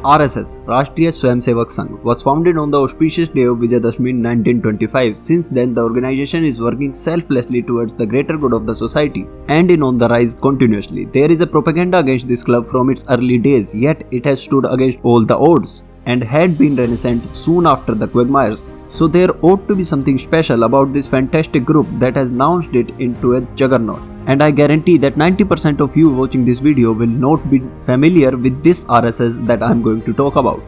RSS, Rashtriya Swayamsevak Sangh, was founded on the auspicious day of Vijayadashmi in 1925. Since then, the organization is working selflessly towards the greater good of the society and is on the rise continuously. There is a propaganda against this club from its early days, yet it has stood against all the odds and had been renaissant soon after the quagmires. So there ought to be something special about this fantastic group that has launched it into a juggernaut. And I guarantee that 90% of you watching this video will not be familiar with this RSS that I am going to talk about.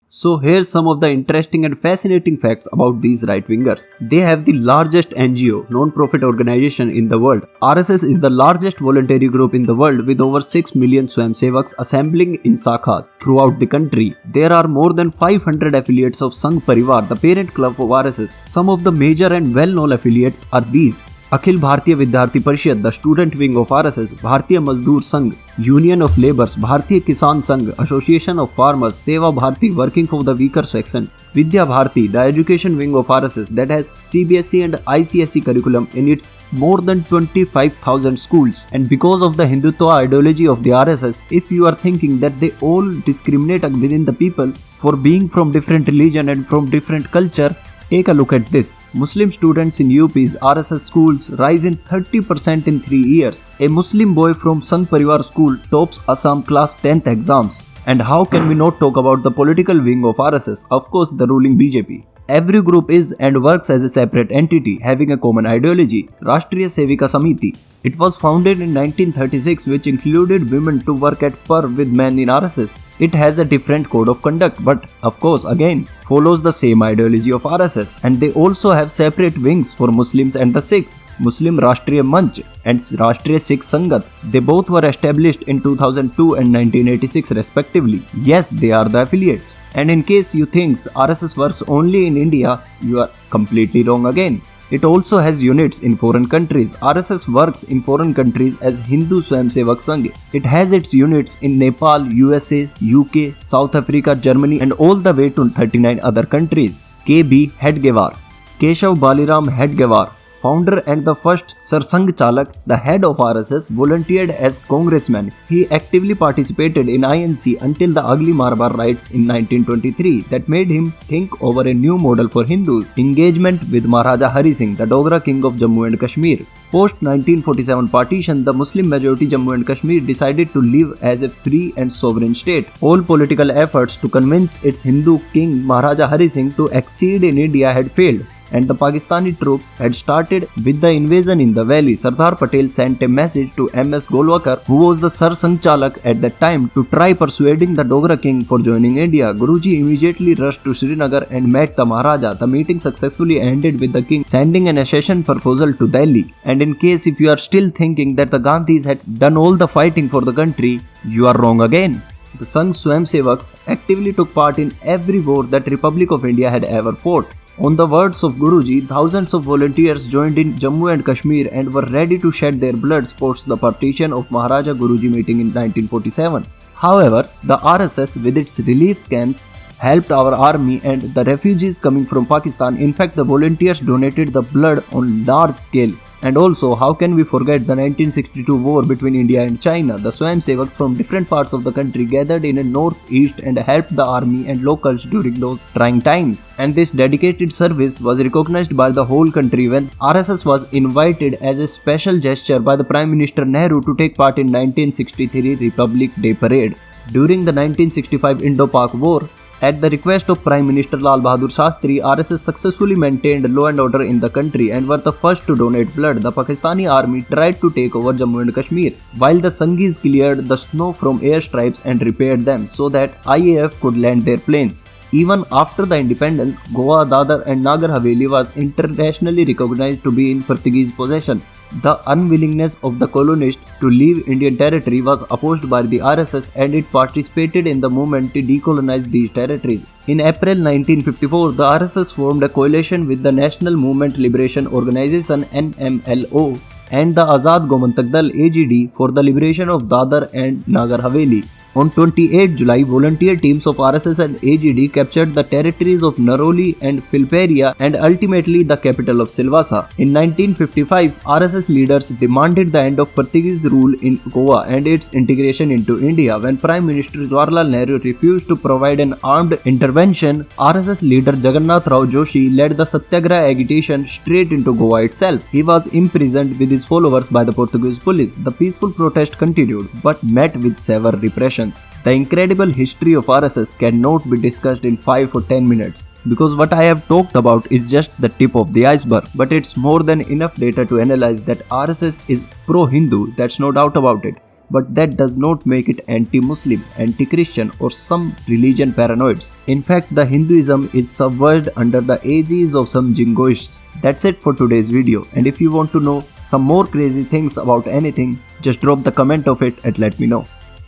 So here's some of the interesting and fascinating facts about these right-wingers. They have the largest NGO, non-profit organization in the world. RSS is the largest voluntary group in the world with over 6 million Swayamsevaks assembling in Sakhas throughout the country. There are more than 500 affiliates of Sangh Parivar, the parent club of RSS. Some of the major and well-known affiliates are these: Akhil Bharatiya Vidyarthi Parishad, the student wing of RSS, Bharatiya Mazdoor Sangh, Union of Labours, Bharatiya Kisan Sangh, Association of Farmers, Seva Bharati working for the weaker section, Vidya Bharati, the education wing of RSS that has CBSE and ICSE curriculum in its more than 25,000 schools. And because of the Hindutva ideology of the RSS, if you are thinking that they all discriminate within the people for being from different religion and from different culture, take a look at this. Muslim students in UP's RSS schools rise in 30% in 3 years. A Muslim boy from Sangh Parivar school tops Assam class 10th exams. And how can we not talk about the political wing of RSS? Of course, the ruling BJP. Every group is and works as a separate entity, having a common ideology, Rashtriya Swayamsevak Samiti. It was founded in 1936, which included women to work at par with men in RSS. It has a different code of conduct, but of course again follows the same ideology of RSS. And they also have separate wings for Muslims and the Sikhs, Muslim Rashtriya Manch and Rashtriya Sikh Sangat. They both were established in 2002 and 1986 respectively. Yes, they are the affiliates. And in case you think RSS works only in India, you are completely wrong again. It also has units in foreign countries. RSS works in foreign countries as Hindu Swayamsevak Sangh. It has its units in Nepal, USA, UK, South Africa, Germany and all the way to 39 other countries. KB Hedgewar, Keshav Baliram Hedgewar, founder and the first Sir Sangh Chalak, the head of RSS, volunteered as congressman. He actively participated in INC until the ugly Marbar riots in 1923 that made him think over a new model for Hindus. Engagement with Maharaja Hari Singh, the Dogra king of Jammu and Kashmir. Post 1947 partition, the Muslim majority Jammu and Kashmir decided to live as a free and sovereign state. All political efforts to convince its Hindu king Maharaja Hari Singh to accede in India had failed, and the Pakistani troops had started with the invasion in the valley. Sardar Patel sent a message to MS Golwakar, who was the Sir Sangh Chalak at that time, to try persuading the Dogra king for joining India. Guruji immediately rushed to Srinagar and met the Maharaja. The meeting successfully ended with the king sending an accession proposal to Delhi. And in case if you are still thinking that the Gandhis had done all the fighting for the country, you are wrong again. The Sangh Swayamsevaks actively took part in every war that Republic of India had ever fought. On the words of Guruji, thousands of volunteers joined in Jammu and Kashmir and were ready to shed their blood post the partition of Maharaja Guruji meeting in 1947. However, the RSS with its relief camps helped our army and the refugees coming from Pakistan. In fact, the volunteers donated the blood on large scale. And also, how can we forget the 1962 war between India and China? The Swayamsevaks from different parts of the country gathered in the northeast and helped the army and locals during those trying times. And this dedicated service was recognized by the whole country when RSS was invited as a special gesture by the Prime Minister Nehru to take part in 1963 Republic Day Parade. During the 1965 Indo-Pak War, at the request of Prime Minister Lal Bahadur Shastri, RSS successfully maintained law and order in the country and were the first to donate blood. The Pakistani army tried to take over Jammu and Kashmir, while the Sanghis cleared the snow from airstrips and repaired them so that IAF could land their planes. Even after the independence, Goa, Dadar and Nagar Haveli was internationally recognized to be in Portuguese possession. The unwillingness of the colonists to leave Indian territory was opposed by the RSS and it participated in the movement to decolonize these territories. In April 1954, the RSS formed a coalition with the National Movement Liberation Organization NMLO and the Azad Gomantak Dal AGD for the liberation of Dadar and Nagar Haveli. On 28 July, volunteer teams of RSS and AGD captured the territories of Naroli and Filperia and ultimately the capital of Silvassa. In 1955, RSS leaders demanded the end of Portuguese rule in Goa and its integration into India. When Prime Minister Jawaharlal Nehru refused to provide an armed intervention, RSS leader Jagannath Rao Joshi led the Satyagraha agitation straight into Goa itself. He was imprisoned with his followers by the Portuguese police. The peaceful protest continued but met with severe repressions. The incredible history of RSS cannot be discussed in 5 or 10 minutes because what I have talked about is just the tip of the iceberg. But it's more than enough data to analyze that RSS is pro-Hindu, that's no doubt about it. But that does not make it anti-Muslim, anti-Christian or some religion paranoids. In fact, the Hinduism is subverted under the aegis of some jingoists. That's it for today's video, and if you want to know some more crazy things about anything, just drop the comment of it and let me know.